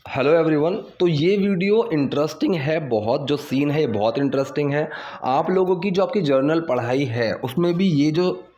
Hello everyone. तो ये video interesting है बहुत, जो सीन है ये बहुत इंटरेस्टिंग है। आप लोगों की जो आपकी जर्नल पढ़ाई है उसमें भी ये जो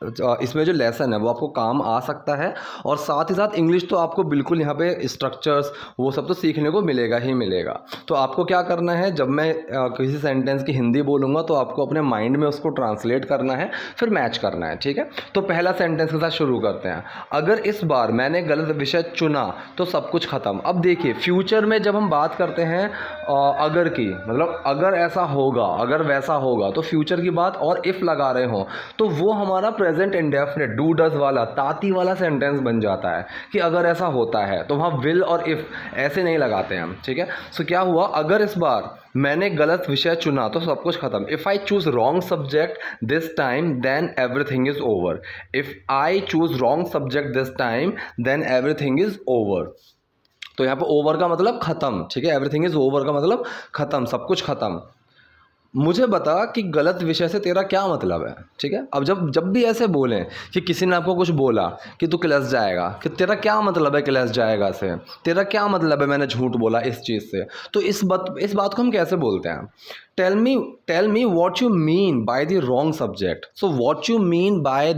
इसमें जो लेसन है वो आपको काम आ सकता है। और साथ ही साथ इंग्लिश तो आपको बिल्कुल यहाँ पे स्ट्रक्चर्स वो सब तो सीखने को मिलेगा ही मिलेगा। तो आपको क्या करना है, जब मैं किसी सेंटेंस की हिंदी बोलूँगा तो आपको अपने माइंड में उसको ट्रांसलेट करना है, फिर मैच करना है। ठीक है, तो पहला सेंटेंस के साथ शुरू करते हैं। अगर इस बार मैंने गलत विषय चुना तो सब कुछ ख़त्म। अब देखिए, फ्यूचर में जब हम बात करते हैं अगर की, मतलब अगर ऐसा होगा, अगर वैसा होगा, तो फ्यूचर की बात और इफ़ लगा रहे हो तो वो हमारा प्रेजेंट इंडेफिनिट डू डज वाला ताती वाला सेंटेंस बन जाता है कि अगर ऐसा होता है। तो वहाँ विल और इफ़ ऐसे नहीं लगाते हैं हम। ठीक है, सो क्या हुआ, अगर इस बार मैंने गलत विषय चुना तो सब कुछ खत्म। If I choose wrong subject this time then everything is over. If I choose wrong subject this time then everything is over. तो यहाँ पे ओवर का मतलब खत्म। ठीक है, एवरीथिंग इज ओवर का मतलब खत्म, सब कुछ खत्म। मुझे बता कि गलत विषय से तेरा क्या मतलब है। ठीक है, अब जब जब भी ऐसे बोलें कि किसी ने आपको कुछ बोला कि तू क्लास जाएगा, कि तेरा क्या मतलब है क्लास जाएगा से, तेरा क्या मतलब है मैंने झूठ बोला इस चीज़ से, तो इस बात को हम कैसे बोलते हैं। Tell me what you mean by the wrong subject. So what you mean by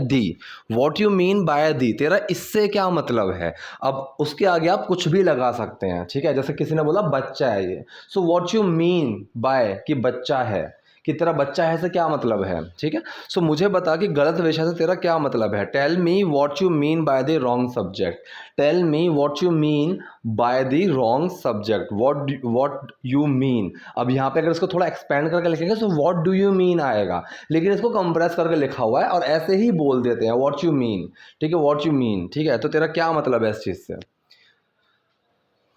the, तेरा इससे क्या मतलब है। अब उसके आगे आप कुछ भी लगा सकते हैं। ठीक है, जैसे किसी ने बोला बच्चा है ये, सो व्हाट यू मीन बाय कि बच्चा है, कि तेरा बच्चा है से क्या मतलब है। ठीक है, सो मुझे बता कि गलत विषय से तेरा क्या मतलब है। Tell me what you mean by the wrong subject. Tell me what you mean by the wrong subject. What you mean. अब यहाँ पे अगर इसको थोड़ा एक्सपेंड करके लिखेंगे तो व्हाट डू यू मीन आएगा, लेकिन इसको कंप्रेस करके लिखा हुआ है और ऐसे ही बोल देते हैं व्हाट यू मीन। ठीक है, व्हाट यू मीन। ठीक है, तो तेरा क्या मतलब है इस चीज़ से।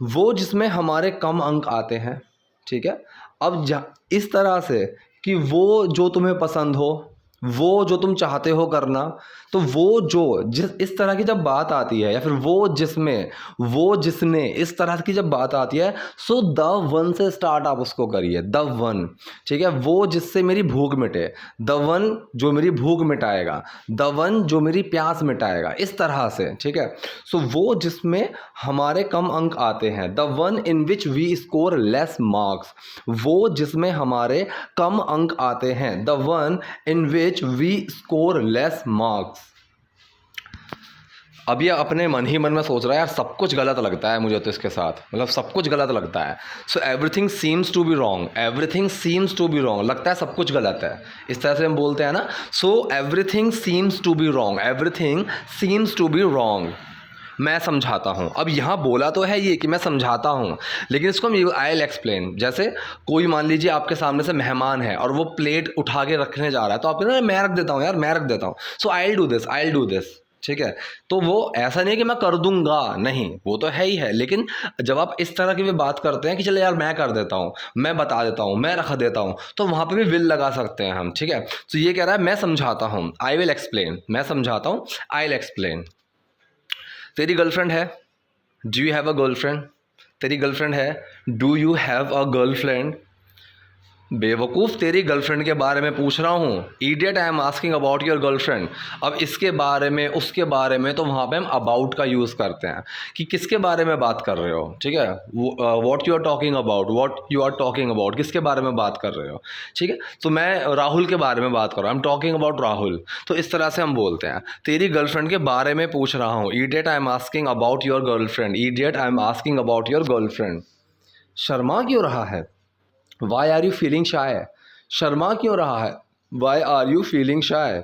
वो जिसमें हमारे कम अंक आते हैं। ठीक है, अब इस तरह से कि वो जो तुम्हें पसंद हो, वो जो तुम चाहते हो करना, तो वो जो जिस इस तरह की जब बात आती है, या फिर वो जिसमें, वो जिसने, इस तरह की जब बात आती है, सो द वन से स्टार्ट आप उसको करिए, द वन। ठीक है, वो जिससे मेरी भूख मिटे, द वन जो मेरी भूख मिटाएगा, द वन जो मेरी प्यास मिटाएगा, इस तरह से। ठीक है, सो वो जिसमें हमारे कम अंक आते हैं, the one in which we score less marks. वो जिसमें हमारे कम अंक आते हैं, the one in which we score less marks. अब ये अपने मन ही मन में सोच रहा है यार सब कुछ गलत लगता है मुझे तो इसके साथ, मतलब सब कुछ गलत लगता है। So everything seems to be wrong, everything seems to be wrong, लगता है सब कुछ गलत है, इस तरह से हम बोलते हैं ना। So everything seems to be wrong, everything seems to be wrong. मैं समझाता हूँ। अब यहाँ बोला तो है ये कि मैं समझाता हूँ, लेकिन इसको हम आई विल एक्सप्लेन। जैसे कोई मान लीजिए आपके सामने से मेहमान है और वो प्लेट उठा के रखने जा रहा है, तो आप कहते मैं रख देता हूँ यार, मैं रख देता हूँ, so I will do this, I will do this. ठीक है, तो वो ऐसा नहीं है कि मैं कर दूंगा, नहीं, वो तो है ही है। लेकिन जब आप इस तरह की भी बात करते हैं कि चले यार मैं कर देता हूँ, मैं बता देता हूँ, मैं रख देता हूँ, तो वहाँ पे भी विल लगा सकते हैं हम। ठीक है, तो ये कह रहा है मैं समझाता हूँ, आई विल एक्सप्लेन, मैं समझाता हूँ, आई विल एक्सप्लेन। तेरी गर्लफ्रेंड है, do you have a girlfriend. तेरी गर्लफ्रेंड है, do you have a girlfriend. बेवकूफ़, तेरी गर्लफ्रेंड के बारे में पूछ रहा हूँ। Idiot, I am asking about your girlfriend. अब इसके बारे में, उसके बारे में, तो वहाँ पे हम अबाउट का यूज़ करते हैं कि किसके बारे में बात कर रहे हो। ठीक है, what you are talking about, what you are talking about, किसके बारे में बात कर रहे हो। ठीक है, तो मैं राहुल के बारे में बात कर रहा हूँ, I am talking about Rahul. तो इस तरह से हम बोलते हैं, तेरी गर्लफ्रेंड के बारे में पूछ रहा हूँ। Idiot, I am asking about your girlfriend. Idiot, I am asking about your girlfriend. Sharma क्यों रहा है, वाई आर यू फीलिंग शाय। शर्मा क्यों रहा है, वाई आर यू फीलिंग शाय।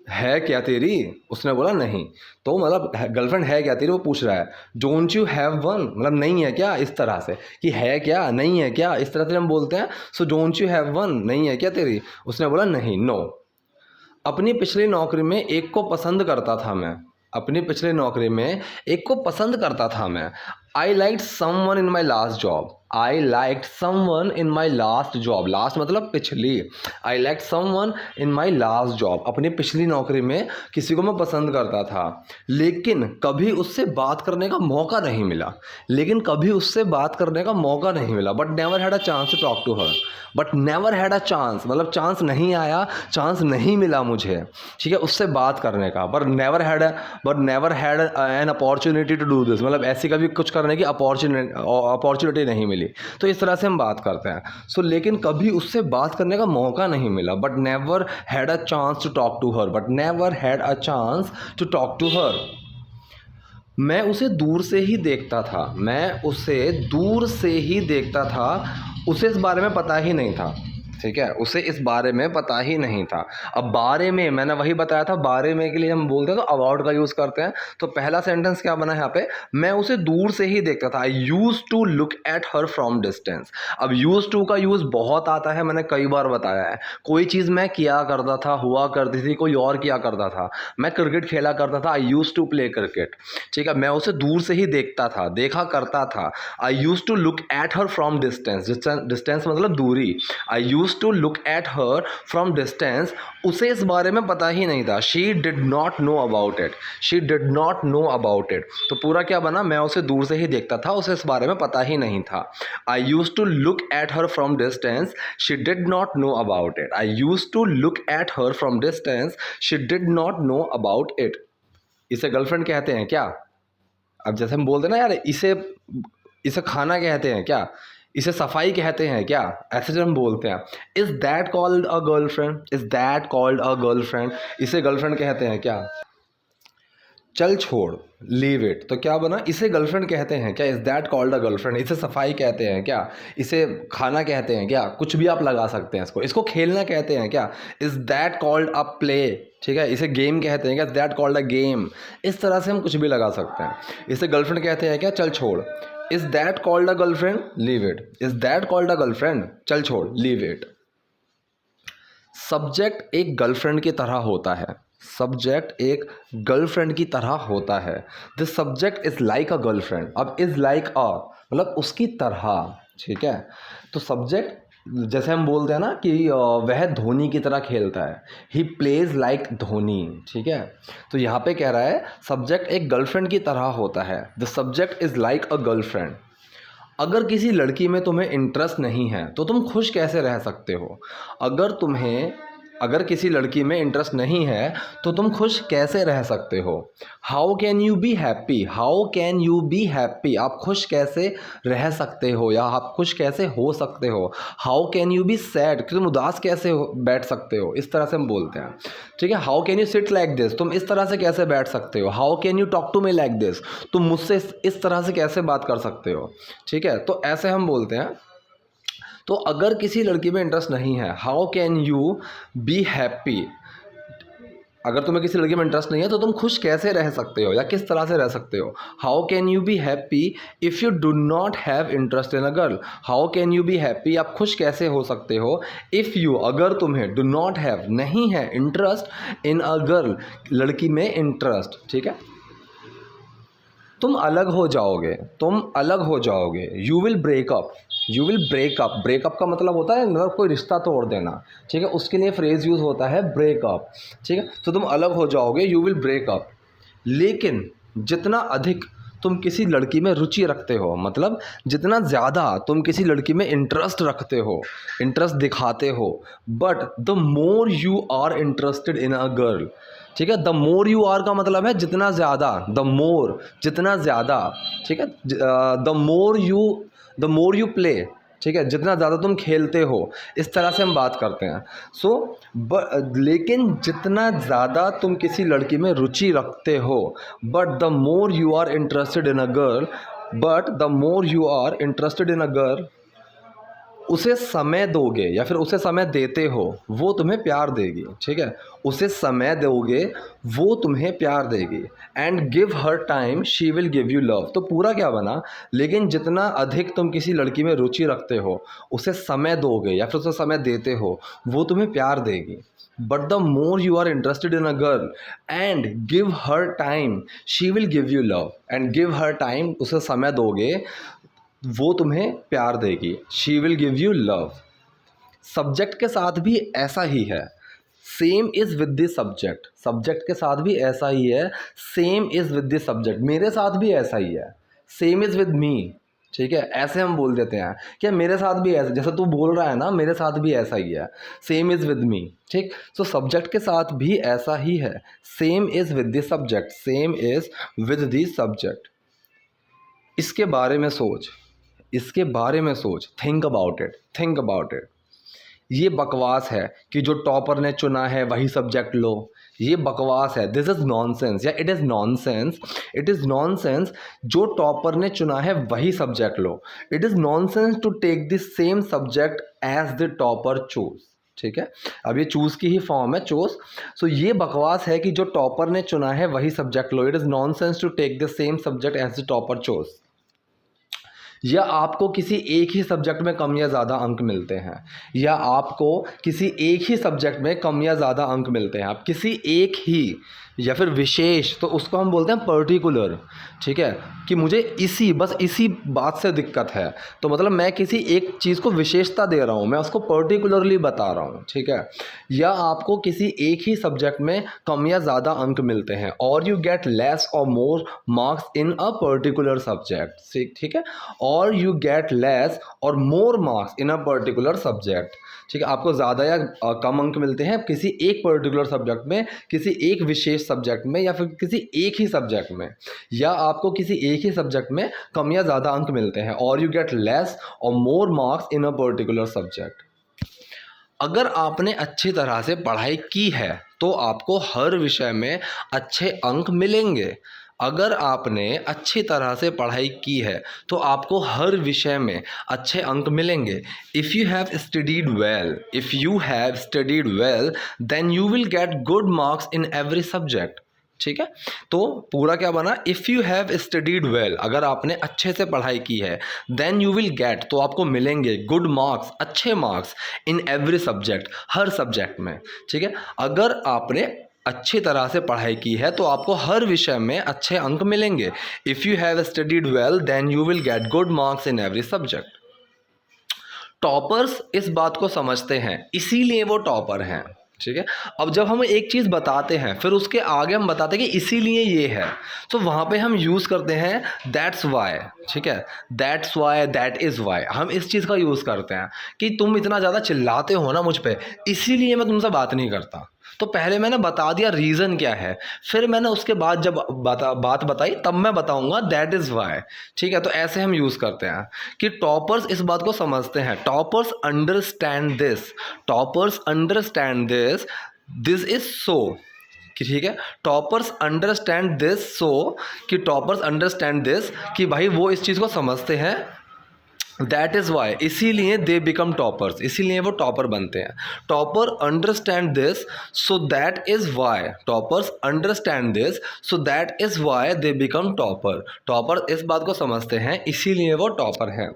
है क्या तेरी, उसने बोला नहीं, तो मतलब गर्लफ्रेंड है क्या तेरी, वो पूछ रहा है। डोंट यू हैव वन, मतलब नहीं है क्या, इस तरह से कि है क्या, नहीं है क्या, इस तरह से हम बोलते हैं। So don't you have one, नहीं है क्या तेरी, उसने बोला नहीं, नो। अपनी पिछली नौकरी में एक को पसंद करता था मैं, अपनी पिछली नौकरी में एक को पसंद करता था मैं। I like someone in my last job. I like someone in my last job, last मतलब पिछली, I like someone in my last job, अपनी पिछली नौकरी में किसी को मैं पसंद करता था, लेकिन कभी उससे बात करने का मौका नहीं मिला, लेकिन कभी उससे बात करने का मौका नहीं मिला, but never had a chance to talk to her, but never had a chance मतलब चांस नहीं आया, चांस नहीं मिला मुझे, ठीक है, उससे बात करने का, but never had an opportunity to do this, मतलब ऐसी कभी कुछ करने की अपॉर्चुनिटी नहीं मिली। तो इस तरह से हम बात करते हैं। सो लेकिन कभी उससे बात करने का मौका नहीं मिला, but never had a chance to talk to her, but never had a chance to talk to her. मैं उसे दूर से ही देखता था, मैं उसे दूर से ही देखता था, उसे इस बारे में पता ही नहीं था, ठीक है, उसे इस बारे में पता ही नहीं था। अब बारे में मैंने वही बताया था, बारे में के लिए हम बोलते हैं तो अबाउट का यूज़ करते हैं। तो पहला सेंटेंस क्या बना यहाँ पे, मैं उसे दूर से ही देखता था, I use to look at her from distance. अब यूज टू का यूज़ बहुत आता है, मैंने कई बार बताया है। कोई चीज़ मैं किया करता था, हुआ करती थी, कोई और किया करता था, मैं क्रिकेट खेला करता था, I use to play cricket, ठीक है, मैं उसे दूर से ही देखता था, देखा करता था। I use to look at her from distance, distance मतलब दूरी, I use to look at her from distance, उसे इस बारे में पता ही नहीं था, she did not know about it, she did not know about it. तो पूरा क्या बना, मैं उसे दूर से ही देखता था, उसे इस बारे में पता ही नहीं था। I use to look at her from distance, she did not know about it, I use to look at her from distance, she did not know about it. इसे गर्लफ्रेंड कहते हैं क्या? अब जैसे हम बोलते हैं ना यार, इसे इसे खाना कहते हैं क्या, इसे सफाई कहते हैं क्या, ऐसे जब हम बोलते हैं, is that called a girlfriend, is that called a girlfriend, इसे गर्लफ्रेंड कहते हैं क्या? चल छोड़, लीव इट, तो क्या बना, इसे गर्लफ्रेंड कहते हैं क्या, is that called a girlfriend, इसे सफाई कहते हैं क्या, इसे खाना कहते हैं क्या, कुछ भी आप लगा सकते हैं इसको खेलना कहते हैं क्या, is that called a play, ठीक है, इसे गेम कहते हैं क्या, is that called a game. इस तरह से हम कुछ भी लगा सकते हैं। इसे गर्लफ्रेंड कहते हैं क्या, चल छोड़, is that called a girlfriend, leave it, is that called a girlfriend, चल छोड़, लीव इट। सब्जेक्ट एक गर्लफ्रेंड की तरह होता है, सब्जेक्ट एक गर्लफ्रेंड की तरह होता है, this subject is like a girlfriend. अब इज लाइक अ मतलब उसकी तरह, ठीक है, तो सब्जेक्ट जैसे हम बोलते हैं ना कि वह धोनी की तरह खेलता है, ही प्लेज लाइक धोनी, ठीक है, तो यहाँ पे कह रहा है सब्जेक्ट एक गर्लफ्रेंड की तरह होता है, the subject is like a girlfriend. अगर किसी लड़की में तुम्हें इंटरेस्ट नहीं है तो तुम खुश कैसे रह सकते हो? अगर किसी लड़की में इंटरेस्ट नहीं है तो तुम खुश कैसे रह सकते हो? How can you be happy, how can you be happy, आप खुश कैसे रह सकते हो या आप खुश कैसे हो सकते हो? How can you be sad, तुम उदास कैसे बैठ सकते हो, इस तरह से हम बोलते हैं, ठीक है। How can you sit like this, तुम इस तरह से कैसे बैठ सकते हो? How can you talk to me like this, तुम मुझसे इस तरह से कैसे बात कर सकते हो, ठीक है, तो ऐसे हम बोलते हैं। तो अगर किसी लड़की में इंटरेस्ट नहीं है, how can you be happy, अगर तुम्हें किसी लड़की में इंटरेस्ट नहीं है तो तुम खुश कैसे रह सकते हो या किस तरह से रह सकते हो? How can you be happy if you do not have interest in a girl, how can you be happy, आप खुश कैसे हो सकते हो? इफ़ यू, अगर तुम्हें, डू नॉट हैव, नहीं है, इंटरेस्ट इन अ गर्ल, लड़की में इंटरेस्ट, ठीक है। तुम अलग हो जाओगे, तुम अलग हो जाओगे, you will breakup, you will breakup, breakup का मतलब होता है मतलब कोई रिश्ता तोड़ देना, ठीक है, उसके लिए फ्रेज यूज़ होता है ब्रेकअप, ठीक है, तो तुम अलग हो जाओगे, यू विल ब्रेकअप। लेकिन जितना अधिक तुम किसी लड़की में रुचि रखते हो, मतलब जितना ज़्यादा तुम किसी लड़की में इंटरेस्ट रखते हो, इंटरेस्ट दिखाते हो, but the more you are interested in a girl, ठीक है, द मोर यू आर का मतलब है जितना ज़्यादा, द मोर जितना ज़्यादा, ठीक है, द मोर यू प्ले, ठीक है, जितना ज़्यादा तुम खेलते हो, इस तरह से हम बात करते हैं। लेकिन जितना ज़्यादा तुम किसी लड़की में रुचि रखते हो, but the more you are interested in a girl, but the more you are interested in a girl, उसे समय दोगे या फिर उसे समय देते हो, वो तुम्हें प्यार देगी, ठीक है, उसे समय दोगे, वो तुम्हें प्यार देगी। And give her time, she will give you love, तो पूरा क्या बना, लेकिन जितना अधिक तुम किसी लड़की में रुचि रखते हो, उसे समय दोगे या फिर उसे समय देते हो, वो तुम्हें प्यार देगी। But the more you are interested in a girl and give her time, she will give you love, and give her time, उसे समय दोगे वो तुम्हें प्यार देगी, she will give you love. Subject के साथ भी ऐसा ही है, same is with the subject, subject के साथ भी ऐसा ही है, same is with the subject, मेरे साथ भी ऐसा ही है, सेम इज़ विद मी। ठीक है, ऐसे हम बोल देते हैं कि मेरे साथ भी ऐसा, जैसे तू बोल रहा है ना मेरे साथ भी ऐसा ही है, सेम इज़ विद मी। ठीक, सो सब्जेक्ट के साथ भी ऐसा ही है, same is with the subject, same is with the subject. इसके बारे में सोच, इसके बारे में सोच, think about it, think about it. ये बकवास है कि जो टॉपर ने चुना है वही सब्जेक्ट लो, ये बकवास है, दिस इज़ नॉनसेंस, या it is nonsense, it is nonsense. जो टॉपर ने चुना है वही सब्जेक्ट लो, it is nonsense to take the same subject as the topper choose. ठीक है, अब ये चूज़ की ही फॉर्म है, चूज। सो ये बकवास है कि जो टॉपर ने चुना है वही सब्जेक्ट लो, it is nonsense to take the same subject as the topper choose. या आपको किसी एक ही सब्जेक्ट में कम या ज़्यादा अंक मिलते हैं, या आपको किसी एक ही सब्जेक्ट में कम या ज़्यादा अंक मिलते हैं, आप किसी एक ही या फिर विशेष, तो उसको हम बोलते हैं पर्टिकुलर। ठीक है, कि मुझे बस इसी बात से दिक्कत है, तो मतलब मैं किसी एक चीज़ को विशेषता दे रहा हूँ, मैं उसको पर्टिकुलरली बता रहा हूँ। ठीक है, या आपको किसी एक ही सब्जेक्ट में कम या ज़्यादा अंक मिलते हैं, और यू गेट लेस और more marks in a particular subject. ठीक है, और यू गेट लेस और more marks in a particular subject. ठीक है, आपको ज़्यादा या कम अंक मिलते हैं किसी एक पर्टिकुलर सब्जेक्ट में, किसी एक विशेष सब्जेक्ट में, या फिर किसी एक ही सब्जेक्ट में, या आपको किसी एक ही सब्जेक्ट में कम या ज़्यादा अंक मिलते हैं, और यू गेट लेस और more marks in a particular subject. अगर आपने अच्छी तरह से पढ़ाई की है तो आपको हर विषय में अच्छे अंक मिलेंगे। अगर आपने अच्छी तरह से पढ़ाई की है तो आपको हर विषय में अच्छे अंक मिलेंगे। If you have studied well, if you have studied well then you will get good marks in every subject. ठीक है, तो पूरा क्या बना, if you have studied well, अगर आपने अच्छे से पढ़ाई की है, देन यू विल गेट, तो आपको मिलेंगे गुड मार्क्स, अच्छे marks in every subject, her subject में। ठीक है, अगर आपने अच्छी तरह से पढ़ाई की है तो आपको हर विषय में अच्छे अंक मिलेंगे। If you have studied well then you will get good marks in every subject. Toppers इस बात को समझते हैं, इसीलिए वो टॉपर हैं। ठीक है, अब जब हम एक चीज़ बताते हैं फिर उसके आगे हम बताते हैं कि इसीलिए ये है, तो वहाँ पे हम यूज़ करते हैं दैट्स वाई। ठीक है, that's why, that is why, हम इस चीज़ का यूज़ करते हैं कि तुम इतना ज़्यादा चिल्लाते हो ना मुझ पर, इसीलिए मैं तुमसे बात नहीं करता। तो पहले मैंने बता दिया रीज़न क्या है, फिर मैंने उसके बाद जब बात बताई तब मैं बताऊंगा दैट इज़ वाई। ठीक है, तो ऐसे हम यूज़ करते हैं कि टॉपर्स इस बात को समझते हैं, toppers understand this, toppers understand this, this is so. ठीक है, टॉपर्स अंडरस्टैंड दिस सो, कि टॉपर्स अंडरस्टैंड दिस, कि भाई वो इस चीज़ को समझते हैं, दैट इज़ वाई, इसीलिए दे बिकम टॉपर्स, इसीलिए वो टॉपर बनते हैं। Topper understand this so that is why, toppers understand this so that is why they become topper, topper इस बात को समझते हैं इसीलिए वो टॉपर हैं।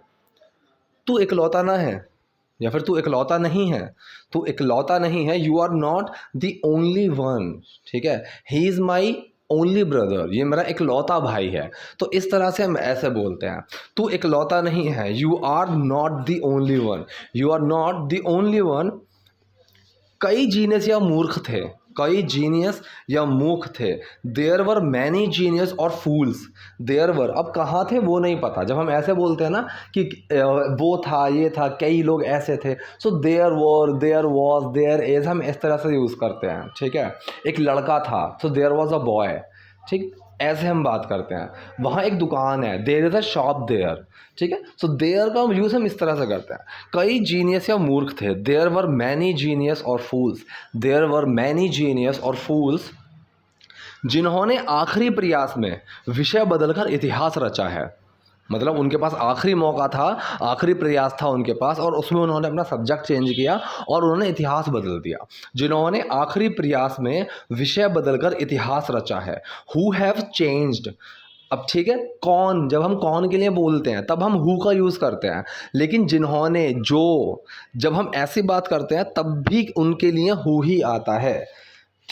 तू इकलौता ना है, या फिर तू इकलौता नहीं है, तू इकलौता नहीं है, you are not the only one. ठीक है, he is my only brother, ये मेरा इकलौता भाई है। तो इस तरह से हम ऐसे बोलते हैं, तू इकलौता नहीं है, you are not the only one, you are not the only one. कई जीनियस या मूर्ख थे, कई जीनियस या मूर्ख थे, देयर वर मैनी जीनियस और फूल्स, देयर वर, अब कहाँ थे वो नहीं पता। जब हम ऐसे बोलते हैं ना कि वो था, ये था, कई लोग ऐसे थे, so there were, there was, there is, हम इस तरह से यूज़ करते हैं। ठीक है, एक लड़का था, so there was a boy. ठीक, ऐसे हम बात करते हैं। वहाँ एक दुकान है, there is a shop there. ठीक है, सो देयर का यूज़ हम इस तरह से करते हैं। कई जीनियस या मूर्ख थे, देयर वर मैनी जीनियस और फूल्स, देयर वर मैनी जीनियस और फूल्स, जिन्होंने आखिरी प्रयास में विषय बदलकर इतिहास रचा है। मतलब उनके पास आखिरी मौका था, आखिरी प्रयास था उनके पास, और उसमें उन्होंने अपना सब्जेक्ट चेंज किया और उन्होंने इतिहास बदल दिया। जिन्होंने आखिरी प्रयास में विषय बदलकर इतिहास रचा है, हु हैव चेंज्ड। अब ठीक है, कौन, जब हम कौन के लिए बोलते हैं तब हम हु का यूज़ करते हैं, लेकिन जिन्होंने, जो, जब हम ऐसी बात करते हैं तब भी उनके लिए हु ही आता है।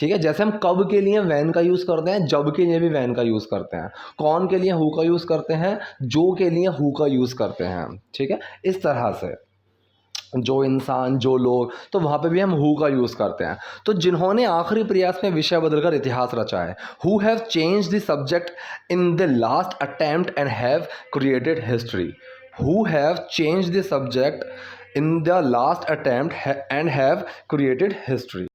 ठीक है, जैसे हम कब के लिए वैन का यूज़ करते हैं, जब के लिए भी वैन का यूज़ करते हैं, कौन के लिए हु का यूज़ करते हैं, जो के लिए हु का यूज़ करते हैं। ठीक है, इस तरह से जो इंसान, जो लोग, तो वहाँ पे भी हम हु का यूज़ करते हैं। तो जिन्होंने आखिरी प्रयास में विषय बदलकर इतिहास रचा है, who have change the subject in the last attempt and have created history. Who have change the subject in the last attempt and have created history.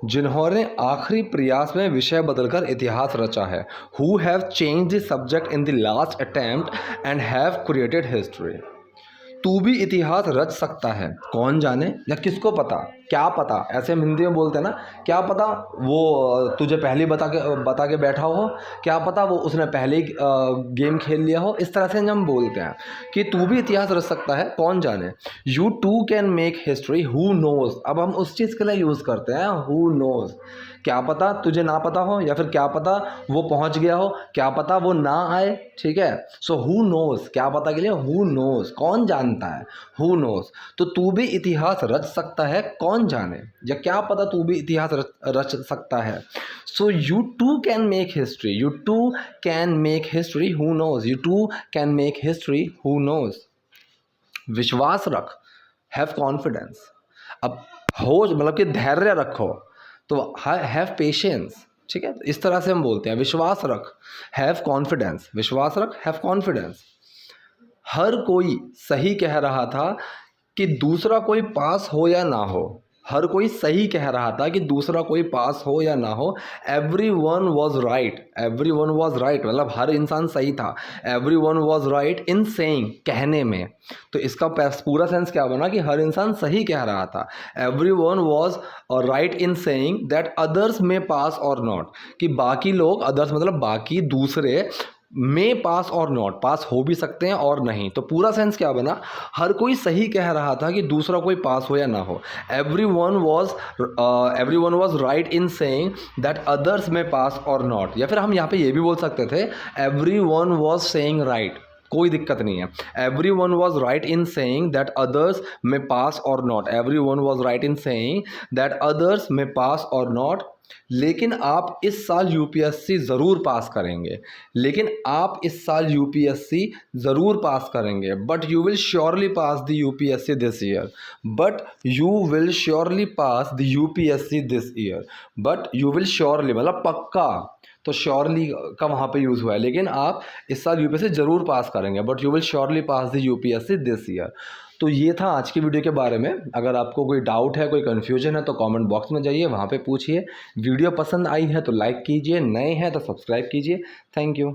जिन्होंने आखिरी प्रयास में विषय बदलकर इतिहास रचा है, who have change the subject in the last attempt and have created history. तू भी इतिहास रच सकता है, कौन जाने, या किसको पता, क्या पता, ऐसे हम हिंदी में बोलते हैं ना, क्या पता वो तुझे पहले ही बता के बैठा हो, क्या पता वो उसने पहले ही गेम खेल लिया हो। इस तरह से हम बोलते हैं कि तू भी इतिहास रच सकता है, कौन जाने। You too can make history, who knows. अब हम उस चीज़ के लिए यूज़ करते हैं हु नोज। क्या पता तुझे ना पता हो, या फिर क्या पता वो पहुंच गया हो, क्या पता वो ना आए। ठीक है, सो हु नोज, क्या पता के लिए हु नोज, कौन जानता है, हु नोज। तो तू भी इतिहास रच सकता है, कौन जाने, या क्या पता तू भी इतिहास रच सकता है। So you too can make history, you too can make history, who knows, you too can make history, who knows. विश्वास रख, हैव कॉन्फिडेंस। अब हो मतलब कि धैर्य रखो, तो हैव पेशेंस। ठीक है, इस तरह से हम बोलते हैं, विश्वास रख, हैव कॉन्फिडेंस, विश्वास रख, हैव कॉन्फिडेंस। हर कोई सही कह रहा था कि दूसरा कोई पास हो या ना हो, हर कोई सही कह रहा था कि दूसरा कोई पास हो या ना हो। Every one was right, every one was right मतलब हर इंसान सही था। Every one was right in saying, कहने में। तो इसका पूरा सेंस क्या बना कि हर इंसान सही कह रहा था। Every one was right in saying that others में पास और नॉट, कि बाकी लोग, अदर्स मतलब बाकी, दूसरे, में पास और नॉट, पास हो भी सकते हैं और नहीं। तो पूरा सेंस क्या बना, हर कोई सही कह रहा था कि दूसरा कोई पास हो या ना हो। Every one was right in saying that others में पास और नॉट, या फिर हम यहाँ पे ये भी बोल सकते थे every one was saying right, कोई दिक्कत नहीं है। Every one was right in saying that others में पास और not, every one was right in saying that others में पास और नॉट। लेकिन आप इस साल यूपीएससी ज़रूर पास करेंगे, लेकिन आप इस साल यूपीएससी ज़रूर पास करेंगे। But you will surely pass the UPSC this year, but you will surely pass the UPSC this year. But you will surely मतलब पक्का, तो श्योरली का वहाँ पे यूज़ हुआ है, लेकिन आप इस साल यूपीएससी ज़रूर पास करेंगे, but you will surely pass the UPSC this year. तो ये था आज की वीडियो के बारे में। अगर आपको कोई डाउट है, कोई कन्फ्यूजन है, तो कमेंट बॉक्स में जाइए, वहाँ पे पूछिए। वीडियो पसंद आई है तो लाइक कीजिए, नए हैं तो सब्सक्राइब कीजिए। Thank you.